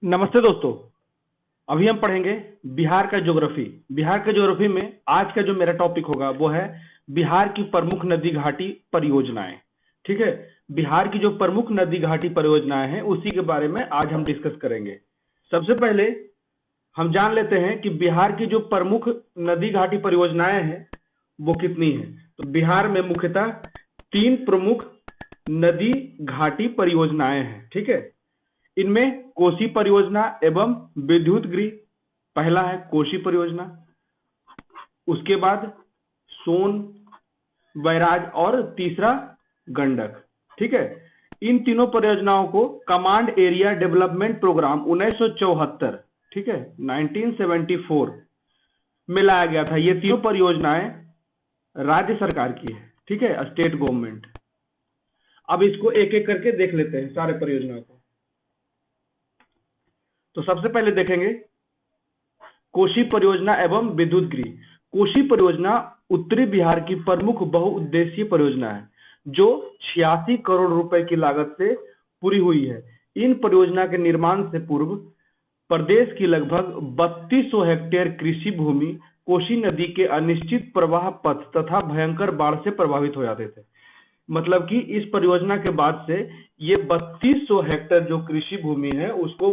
नमस्ते दोस्तों। अभी हम पढ़ेंगे बिहार का ज्योग्राफी। बिहार के ज्योग्राफी में आज का जो मेरा टॉपिक होगा वो है बिहार की प्रमुख नदी घाटी परियोजनाएं। ठीक है, बिहार की जो प्रमुख नदी घाटी परियोजनाएं हैं उसी के बारे में आज हम डिस्कस करेंगे। सबसे पहले हम जान लेते हैं कि बिहार की जो प्रमुख नदी घाटी परियोजनाएं हैं वो कितनी हैं। तो बिहार में मुख्यतः 3 प्रमुख नदी घाटी परियोजनाएं हैं। ठीक है, इनमें कोसी परियोजना एवं विद्युत गृह पहला है, कोसी परियोजना। उसके बाद सोन, बैराज और तीसरा गंडक। ठीक है, इन तीनों परियोजनाओं को कमांड एरिया डेवलपमेंट प्रोग्राम 1974, ठीक है 1974 में लाया गया था। ये तीनों परियोजनाएं राज्य सरकार की है, ठीक है, स्टेट गवर्नमेंट। अब इसको एक एक करके देख लेते हैं सारे परियोजनाओं को। तो सबसे पहले देखेंगे कोसी परियोजना एवं विद्युत गृह। कोसी परियोजना उत्तरी बिहार की प्रमुख बहुउद्देशीय परियोजना है जो 86 करोड़ रुपए की लागत से पूरी हुई है। इन परियोजना के निर्माण से पूर्व प्रदेश की लगभग 3200 हेक्टेयर कृषि भूमि कोसी नदी के अनिश्चित प्रवाह पथ तथा भयंकर बाढ़ से प्रभावित हो जाते थे। मतलब कि इस परियोजना के बाद से ये 3200 हेक्टेयर जो कृषि भूमि है उसको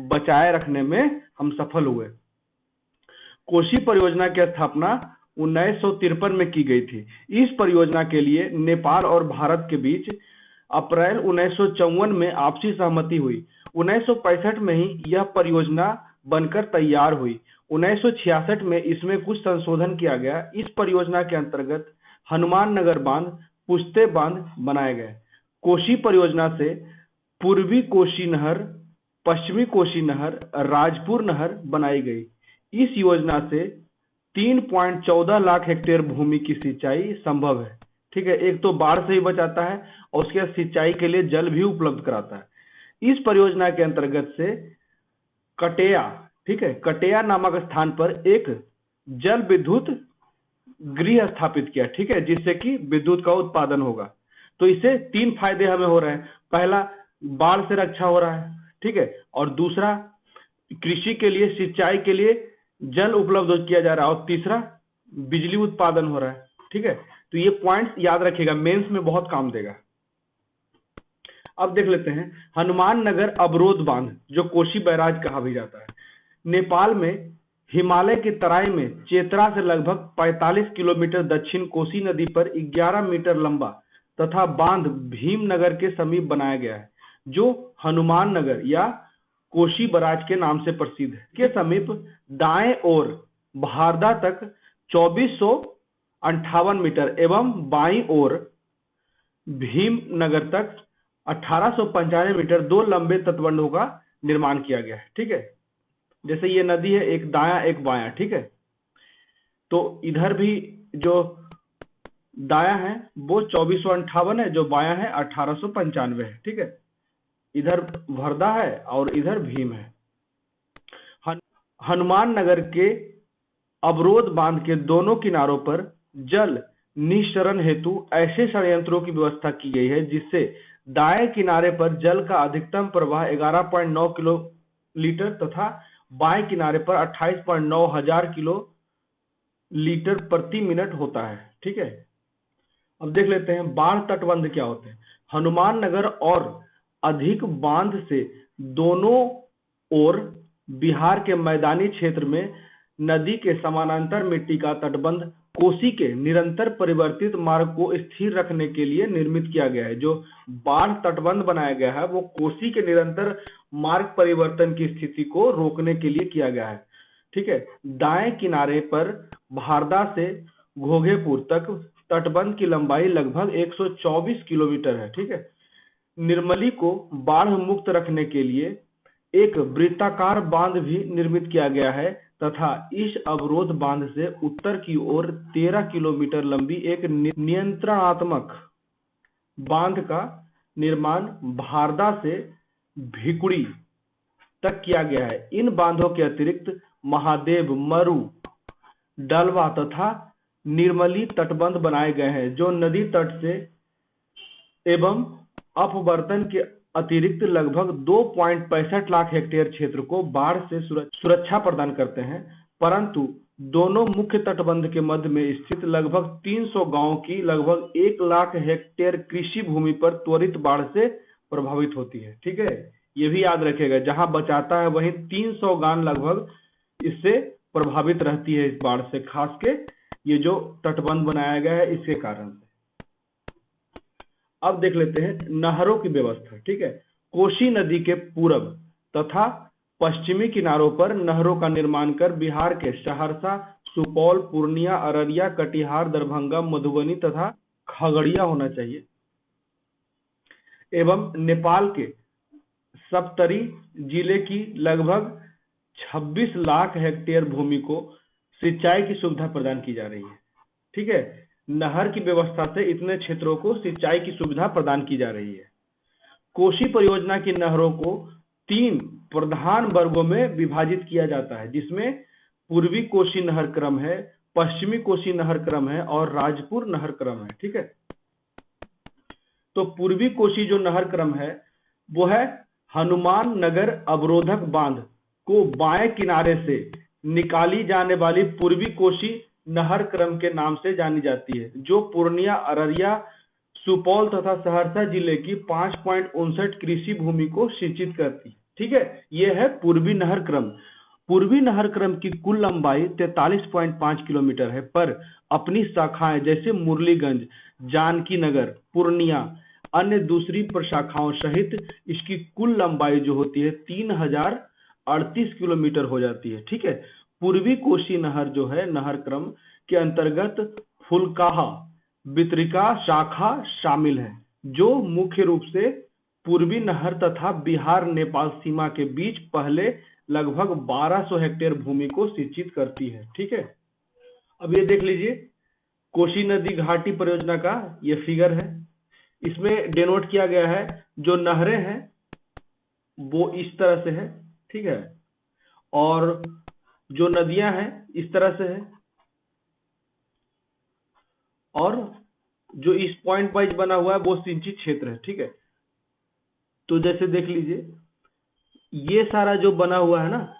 बचाए रखने में हम सफल हुए। कोसी परियोजना की स्थापना 1953 में की गई थी। इस परियोजना के लिए नेपाल और भारत के बीच अप्रैल 1954 में आपसी सहमति हुई। 1965 में ही यह परियोजना बनकर तैयार हुई। 1966 में इसमें कुछ संशोधन किया गया। इस परियोजना के अंतर्गत हनुमान नगर बांध, पुश्ते बांध बनाए गए। कोसी परियोजना से पूर्वी कोसी नहर, पश्चिमी कोसी नहर, राजपुर नहर बनाई गई। इस योजना से 3.14 लाख हेक्टेयर भूमि की सिंचाई संभव है। ठीक है, एक तो बाढ़ से ही बचाता है और उसके बाद सिंचाई के लिए जल भी उपलब्ध कराता है। इस परियोजना के अंतर्गत से कटेया, ठीक है, कटेया नामक स्थान पर एक जल विद्युत गृह स्थापित किया, ठीक है, जिससे कि विद्युत का उत्पादन होगा। तो इससे 3 फायदे हमें हो रहे हैं। पहला, बाढ़ से रक्षा हो रहा है, ठीक है, और दूसरा, कृषि के लिए, सिंचाई के लिए जल उपलब्ध किया जा रहा है, और तीसरा, बिजली उत्पादन हो रहा है। ठीक है, तो ये पॉइंट्स याद रखिएगा, मेंस में बहुत काम देगा। अब देख लेते हैं हनुमान नगर अवरोध बांध, जो कोसी बैराज कहा भी जाता है। नेपाल में हिमालय की तराई में चेत्रा से लगभग 45 किलोमीटर दक्षिण कोसी नदी पर 11 मीटर लंबा तथा बांध भीमनगर के समीप बनाया गया है, जो हनुमान नगर या कोसी बराज के नाम से प्रसिद्ध है। के समीप दाएं ओर भारदा तक 2458 मीटर एवं बाईं ओर भीमनगर तक 1895 मीटर 2 लंबे तटबंधों का निर्माण किया गया है। ठीक है, जैसे ये नदी है, एक दायां एक बायां, ठीक है, तो इधर भी जो दायां है वो 2458 है, जो बायां है 1895 है। ठीक है, इधर वर्धा है और इधर भीम है। हनुमान नगर के अवरोध बांध के दोनों किनारों पर जल निस्सरण हेतु ऐसे संयंत्रों की व्यवस्था की गई है जिससे दाएं किनारे पर जल का अधिकतम प्रवाह 11.9 किलो लीटर तथा बाएं किनारे पर 28.9 हजार किलो लीटर प्रति मिनट होता है। ठीक है, अब देख लेते हैं बाढ़ तटबंध क्या होते हैं। हनुमान नगर और अधिक बांध से दोनों ओर बिहार के मैदानी क्षेत्र में नदी के समानांतर मिट्टी का तटबंध कोसी के निरंतर परिवर्तित मार्ग को स्थिर रखने के लिए निर्मित किया गया है। जो बाढ़ तटबंध बनाया गया है वो कोसी के निरंतर मार्ग परिवर्तन की स्थिति को रोकने के लिए किया गया है। ठीक है, दाएं किनारे पर भारदा से घोघेपुर तक तटबंध की लंबाई लगभग 124 किलोमीटर है। ठीक है, निर्मली को बाढ़ मुक्त रखने के लिए एक वृत्ताकार बांध भी निर्मित किया गया है तथा इस अवरोध बांध से उत्तर की ओर 13 किलोमीटर लंबी एक नियंत्रणात्मक बांध का निर्माण भारदा से भिकुड़ी तक किया गया है। इन बांधों के अतिरिक्त महादेव, मरु, डलवा तथा निर्मली तटबंध बनाए गए हैं जो नदी तट से एवं अपवर्तन के अतिरिक्त लगभग 2.65 लाख हेक्टेयर क्षेत्र को बाढ़ से सुरक्षा प्रदान करते हैं, परंतु दोनों मुख्य तटबंध के मध्य में स्थित लगभग 300 गांवों की लगभग 1 लाख हेक्टेयर कृषि भूमि पर त्वरित बाढ़ से प्रभावित होती है। ठीक है, ये भी याद रखिएगा, जहां बचाता है वहीं 300 गांव लगभग इससे प्रभावित रहती है इस बाढ़ से, खास के ये जो तटबंध बनाया गया है इसके कारण से। अब देख लेते हैं नहरों की व्यवस्था। ठीक है, कोसी नदी के पूर्व तथा पश्चिमी किनारों पर नहरों का निर्माण कर बिहार के सहरसा, सुपौल, पूर्णिया, अररिया, कटिहार, दरभंगा, मधुबनी तथा खगड़िया होना चाहिए, एवं नेपाल के सप्तरी जिले की लगभग 26 लाख हेक्टेयर भूमि को सिंचाई की सुविधा प्रदान की जा रही है। ठीक है, नहर की व्यवस्था से इतने क्षेत्रों को सिंचाई की सुविधा प्रदान की जा रही है। कोसी परियोजना की नहरों को 3 प्रधान वर्गों में विभाजित किया जाता है, जिसमें पूर्वी कोसी नहर क्रम है, पश्चिमी कोसी नहर क्रम है और राजपुर नहर क्रम है। ठीक है, तो पूर्वी कोसी जो नहर क्रम है वो है हनुमान नगर अवरोधक बांध को बाएं किनारे से निकाली जाने वाली पूर्वी कोसी नहर क्रम के नाम से जानी जाती है, जो पूर्णिया, अररिया, सुपौल तथा सहरसा जिले की 5.59 कृषि भूमि को सिंचित करती है। ठीक है, यह है पूर्वी नहर क्रम। पूर्वी नहर क्रम की कुल लंबाई 43.5 किलोमीटर है, पर अपनी शाखाएं जैसे मुरलीगंज, जानकी नगर, पूर्णिया, अन्य दूसरी प्रशाखाओं सहित इसकी कुल लंबाई जो होती है 3038 किलोमीटर हो जाती है। ठीक है, पूर्वी कोसी नहर जो है नहर क्रम के अंतर्गत फुलकाहा वितरिका शाखा शामिल है, जो मुख्य रूप से पूर्वी नहर तथा बिहार नेपाल सीमा के बीच पहले लगभग 1200 हेक्टेयर भूमि को सिंचित करती है। ठीक है, अब ये देख लीजिए कोसी नदी घाटी परियोजना का ये फिगर है, इसमें डिनोट किया गया है जो नहरें हैं वो इस तरह से है। ठीक है, और जो नदियां हैं इस तरह से है, और जो इस पॉइंट वाइज बना हुआ है वो सिंचित क्षेत्र है। ठीक है, तो जैसे देख लीजिए ये सारा जो बना हुआ है ना,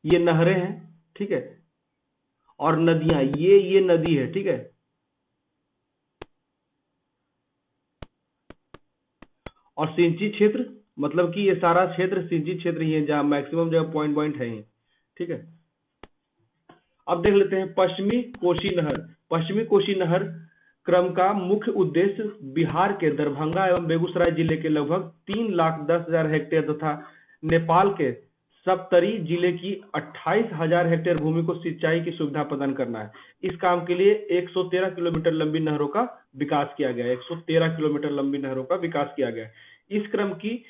ये नहरें हैं। ठीक है, और नदियां ये नदी है। ठीक है, और सिंचित क्षेत्र मतलब कि ये सारा क्षेत्र सिंचित क्षेत्र ही है, जहां मैक्सिमम जगह पॉइंट है ही। ठीक है, अब देख लेते हैं पश्चिमी कोसी नहर। पश्चिमी कोसी नहर क्रम का मुख्य उद्देश्य बिहार के दरभंगा एवं बेगूसराय जिले के लगभग 3,10,000 हेक्टेयर तथा नेपाल के सप्तरी जिले की 28,000 हेक्टेयर भूमि को सिंचाई की सुविधा प्रदान करना है। इस काम के लिए 113 किलोमीटर लंबी नहरों का विकास किया गया है। 113 किलोमीटर लंबी नहरों का विकास किया गया है। इस क्रम की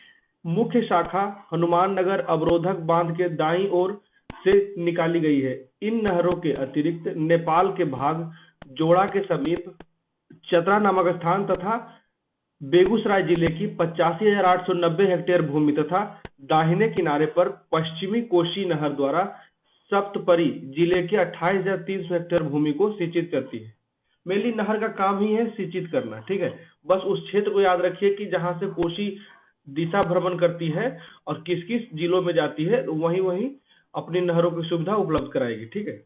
मुख्य शाखा हनुमान नगर अवरोधक बांध के दाईं ओर से निकाली गई है। इन नहरों के अतिरिक्त नेपाल के भाग जोड़ा के समीप चतरा नामक स्थान तथा बेगूसराय जिले की 85,890 हेक्टेयर भूमि तथा दाहिने किनारे पर पश्चिमी कोसी नहर द्वारा सप्तपरी जिले के 28,300 हेक्टेयर भूमि को सिंचित करती है। मेनली नहर का काम ही है सिंचित करना। ठीक है, बस उस क्षेत्र को याद रखिए कि जहां से कोसी दिशा भ्रमण करती है और किस किस जिलों में जाती है, वहीं वहीं अपनी नहरों की सुविधा उपलब्ध कराएगी। ठीक है,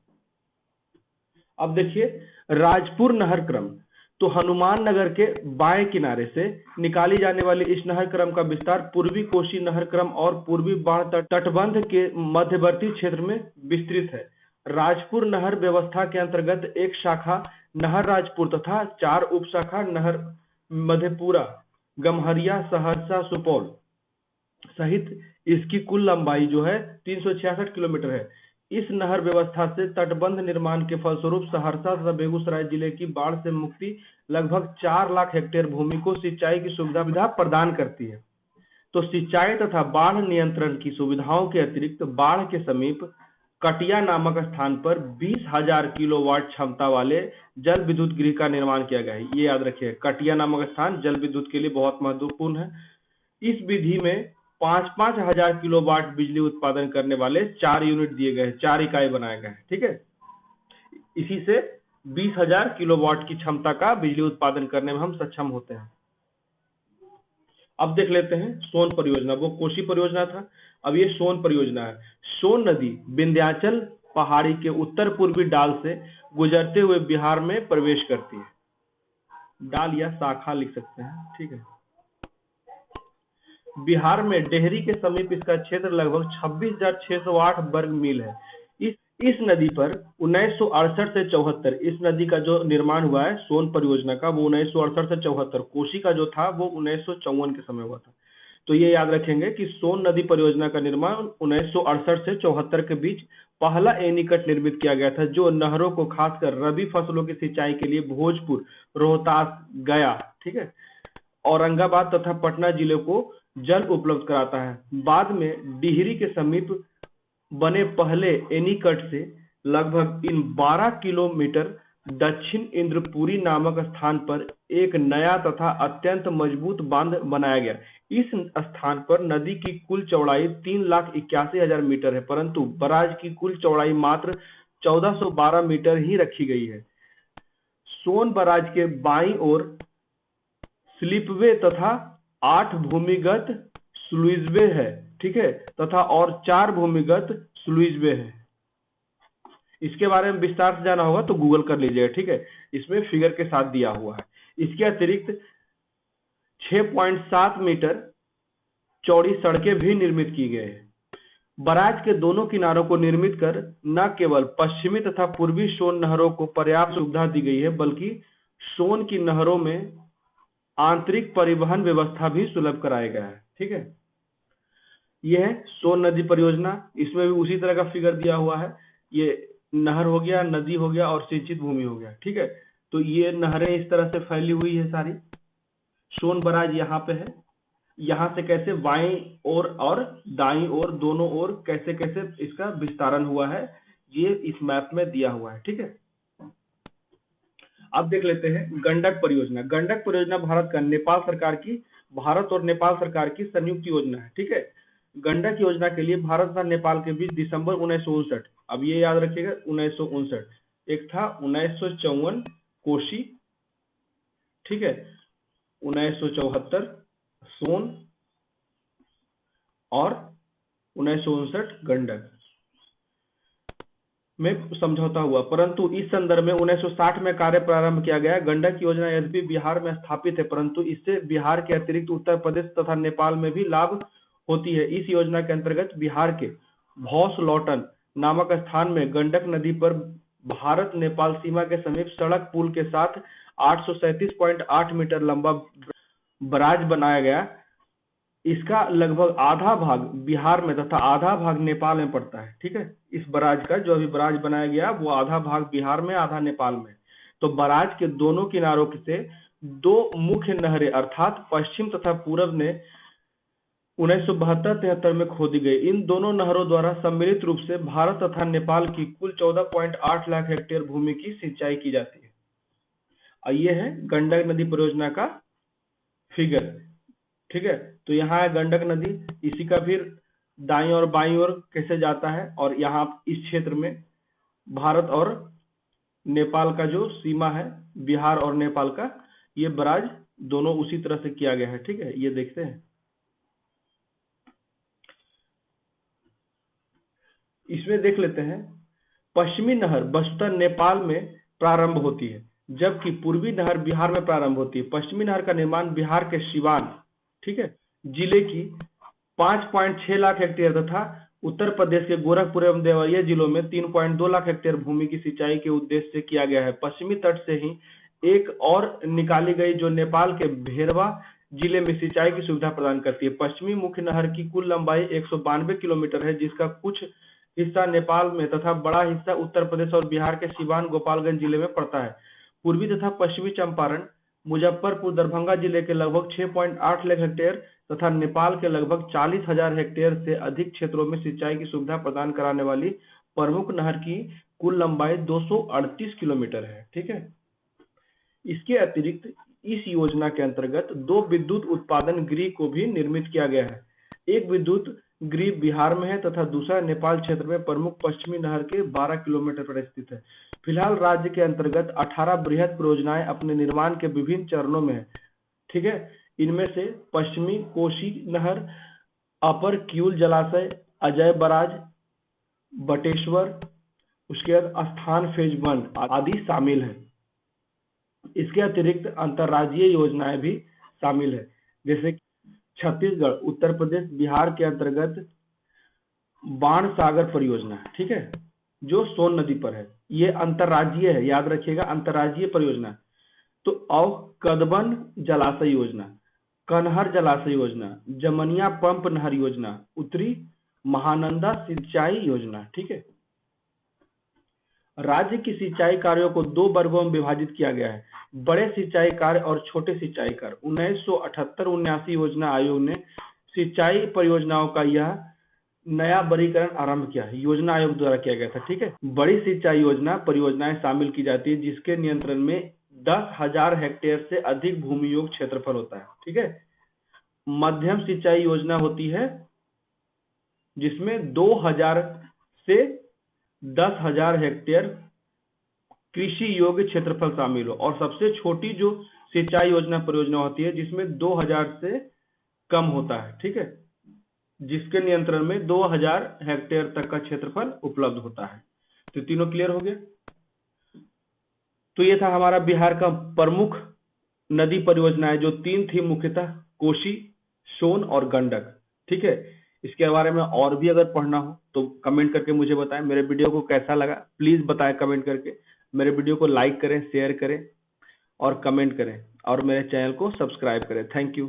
अब देखिए राजपुर नहर क्रम। तो हनुमान नगर के बाएं किनारे से निकाली जाने वाली इस नहर क्रम का विस्तार पूर्वी कोसी नहर क्रम और पूर्वी बाढ़ तटबंध के मध्यवर्ती क्षेत्र में विस्तृत है। राजपुर नहर व्यवस्था के अंतर्गत एक शाखा नहर राजपुर तथा 4 उप शाखा नहर मधेपुरा, गम्हरिया, सहरसा, सुपौल सहित इसकी कुल लंबाई जो है 366 किलोमीटर है। इस नहर व्यवस्था से तटबंध निर्माण के फलस्वरूप सहरसा तथा बेगूसराय जिले की बाढ़ से मुक्ति लगभग 4 लाख हेक्टेयर भूमि को सिंचाई की सुविधा प्रदान करती है। तो सिंचाई तथा बाढ़ नियंत्रण की सुविधाओं के अतिरिक्त बाढ़ के समीप कटिया नामक स्थान पर 20,000 किलोवाट क्षमता वाले जल विद्युत गृह का निर्माण किया गया है। ये याद रखिए, कटिया नामक स्थान जल विद्युत के लिए बहुत महत्वपूर्ण है। इस विधि में 5-5 हजार किलोवाट बिजली उत्पादन करने वाले 4 यूनिट दिए गए हैं, 4 इकाई बनाए गए हैं। ठीक है, इसी से 20,000 किलोवाट की क्षमता का बिजली उत्पादन करने में हम सक्षम होते हैं। अब देख लेते हैं सोन परियोजना, वो कोसी परियोजना था, अब ये सोन परियोजना है। सोन नदी विंध्याचल पहाड़ी के उत्तर पूर्वी डाल से गुजरते हुए बिहार में प्रवेश करती है। डाल या शाखा लिख सकते हैं, ठीक है। बिहार में डेहरी के समीप इसका क्षेत्र लगभग 26,608 वर्ग मील है। इस नदी पर 1968 से 74, इस नदी का जो निर्माण हुआ है सोन परियोजना का, वो 1968 से 74, कोसी का जो था वो 1954 के समय हुआ था। तो ये याद रखेंगे कि सोन नदी परियोजना का निर्माण 1968 से 74 के बीच पहला एनीकट निर्मित किया गया था, जो नहरों को खासकर रबी फसलों की सिंचाई के लिए भोजपुर, रोहतास, गया, ठीक है, औरंगाबाद तथा पटना जिले को जल उपलब्ध कराता है। बाद में डिहरी के समीप बने पहले एनीकट से लगभग इन 12 किलोमीटर दक्षिण इंद्रपुरी नामक स्थान पर एक नया तथा अत्यंत मजबूत बांध बनाया गया। इस स्थान पर नदी की कुल चौड़ाई 3,81,000 मीटर है, परंतु बराज की कुल चौड़ाई मात्र 1412 मीटर ही रखी गई है। सोन बराज के बाईं ओर स्लिपवे तथा 8 भूमिगत स्लूइसवे है, ठीक है, तथा और 4 भूमिगत स्लूइसवे है। इसके बारे में विस्तार से जाना होगा तो गूगल कर लीजिएगा, ठीक है, इसमें फिगर के साथ दिया हुआ है। इसके अतिरिक्त 6.7 मीटर चौड़ी सड़कें भी निर्मित की गई है। बराज के दोनों किनारों को निर्मित कर न केवल पश्चिमी तथा पूर्वी सोन नहरों को पर्याप्त सुविधा दी गई है, बल्कि सोन की नहरों में आंतरिक परिवहन व्यवस्था भी सुलभ कराया गया है, ठीक है। यह है सोन नदी परियोजना, इसमें भी उसी तरह का फिगर दिया हुआ है। ये नहर हो गया, नदी हो गया और सिंचित भूमि हो गया, ठीक है। तो ये नहरें इस तरह से फैली हुई है सारी। सोन बराज यहाँ पे है, यहाँ से कैसे बाईं ओर और दाईं ओर दोनों ओर कैसे कैसे इसका विस्तारण हुआ है, ये इस मैप में दिया हुआ है, ठीक है। अब देख लेते हैं गंडक परियोजना। गंडक परियोजना भारत और नेपाल सरकार की संयुक्त योजना है, ठीक है। गंडक योजना के लिए भारत तथा नेपाल के बीच दिसंबर 1959, अब ये याद रखिएगा 1959, एक था 1954 कोशी, ठीक है, 1974 सोन और 1959 गंडक में समझौता हुआ, परंतु इस संदर्भ में 1960 में कार्य प्रारंभ किया गया। गंडक योजना यद्यपि बिहार में स्थापित है, परंतु इससे बिहार के अतिरिक्त उत्तर प्रदेश तथा नेपाल में भी लाभ होती है। इस योजना के अंतर्गत बिहार के भौसलौटन नामक स्थान में गंडक नदी पर भारत नेपाल सीमा के समीप सड़क पुल के साथ 837.8 मीटर लंबा बराज बनाया गया। इसका लगभग आधा भाग बिहार में तथा आधा भाग नेपाल में पड़ता है, ठीक है। इस बराज का जो अभी बराज बनाया गया वो आधा भाग बिहार में, आधा नेपाल में। तो बराज के दोनों किनारों से 2 मुख्य नहरें अर्थात पश्चिम तथा पूर्व ने 1972-73 में खोदी गई। इन दोनों नहरों द्वारा सम्मिलित रूप से भारत तथा नेपाल की कुल 14.8 लाख हेक्टेयर भूमि की सिंचाई की जाती है। और ये है गंडक नदी परियोजना का फिगर, ठीक है। तो यहाँ है गंडक नदी, इसी का फिर दाईं और बाईं ओर कैसे जाता है, और यहाँ इस क्षेत्र में भारत और नेपाल का जो सीमा है, बिहार और नेपाल का, ये बराज दोनों उसी तरह से किया गया है, ठीक है। ये देखते हैं, इसमें देख लेते हैं। पश्चिमी नहर वस्तुतः नेपाल में प्रारंभ होती है, जबकि पूर्वी नहर बिहार में प्रारंभ होती है। पश्चिमी नहर का निर्माण बिहार के सिवान, ठीक है, जिले की 5.6 लाख हेक्टेयर तथा उत्तर प्रदेश के गोरखपुर एवं देवरिया जिलों में 3.2 लाख हेक्टेयर भूमि की सिंचाई के उद्देश्य से किया गया है। पश्चिमी तट से ही एक और निकाली गई जो नेपाल के भेरवा जिले में सिंचाई की सुविधा प्रदान करती है। पश्चिमी मुख्य नहर की कुल लंबाई 192 किलोमीटर है, जिसका कुछ हिस्सा नेपाल में तथा बड़ा हिस्सा उत्तर प्रदेश और बिहार के सिवान गोपालगंज जिले में पड़ता है। पूर्वी तथा पश्चिमी चंपारण, मुजफ्फरपुर, दरभंगा जिले के लगभग 6.8 लाख हेक्टेयर तथा नेपाल के लगभग 40,000 हेक्टेयर से अधिक क्षेत्रों में सिंचाई की सुविधा प्रदान कराने वाली प्रमुख नहर की कुल लंबाई 238 किलोमीटर है, ठीक है। इसके अतिरिक्त इस योजना के अंतर्गत 2 विद्युत उत्पादन गृह को भी निर्मित किया गया है। एक विद्युत गृह बिहार में है तथा दूसरा नेपाल क्षेत्र में प्रमुख पश्चिमी नहर के 12 किलोमीटर पर स्थित है। फिलहाल राज्य के अंतर्गत 18 बृहद परियोजनाएं अपने निर्माण के विभिन्न चरणों में है। ठीक है, इनमें से पश्चिमी कोसी नहर, अपर किऊल जलाशय, अजय बराज, बटेश्वर, उसके बाद स्थान फेज 1 आदि शामिल है। इसके अतिरिक्त अंतर्राज्यीय योजनाएं भी शामिल है, जैसे छत्तीसगढ़, उत्तर प्रदेश, बिहार के अंतर्गत बाण सागर परियोजना, ठीक है, जो सोन नदी पर है। ये अंतर्राज्यीय है, याद रखिएगा, अंतर्राज्यीय परियोजना। तो और कदबन जलाशय योजना, कनहर जलाशय योजना, जमनिया पंप नहर योजना, उत्तरी महानंदा सिंचाई योजना। ठीक है, राज्य की सिंचाई कार्यों को 2 वर्गों में विभाजित किया गया है, बड़े सिंचाई कार्य और छोटे सिंचाई कार्य। 1978-79 योजना आयोग ने सिंचाई परियोजनाओं का यह नया वर्गीकरण आरंभ किया, योजना आयोग द्वारा किया गया था। ठीक है, बड़ी सिंचाई योजना परियोजनाएं शामिल की जाती है जिसके नियंत्रण में 10,000 हेक्टेयर से अधिक भूमि योग क्षेत्रफल होता है। ठीक है, मध्यम सिंचाई योजना होती है जिसमें 2,000 से 10,000 हेक्टेयर कृषि योग्य क्षेत्रफल शामिल हो, और सबसे छोटी जो सिंचाई योजना परियोजना होती है जिसमें 2,000 से कम होता है। ठीक है, जिसके नियंत्रण में 2,000 हेक्टेयर तक का क्षेत्रफल उपलब्ध होता है। तो तीनों क्लियर हो गए। तो ये था हमारा बिहार का प्रमुख नदी परियोजनाएं, जो 3 थी मुख्यतः, कोसी, सोन और गंडक। ठीक है, इसके बारे में और भी अगर पढ़ना हो तो कमेंट करके मुझे बताएं। मेरे वीडियो को कैसा लगा प्लीज बताएं कमेंट करके। मेरे वीडियो को लाइक करें, शेयर करें और कमेंट करें, और मेरे चैनल को सब्सक्राइब करें। Thank you.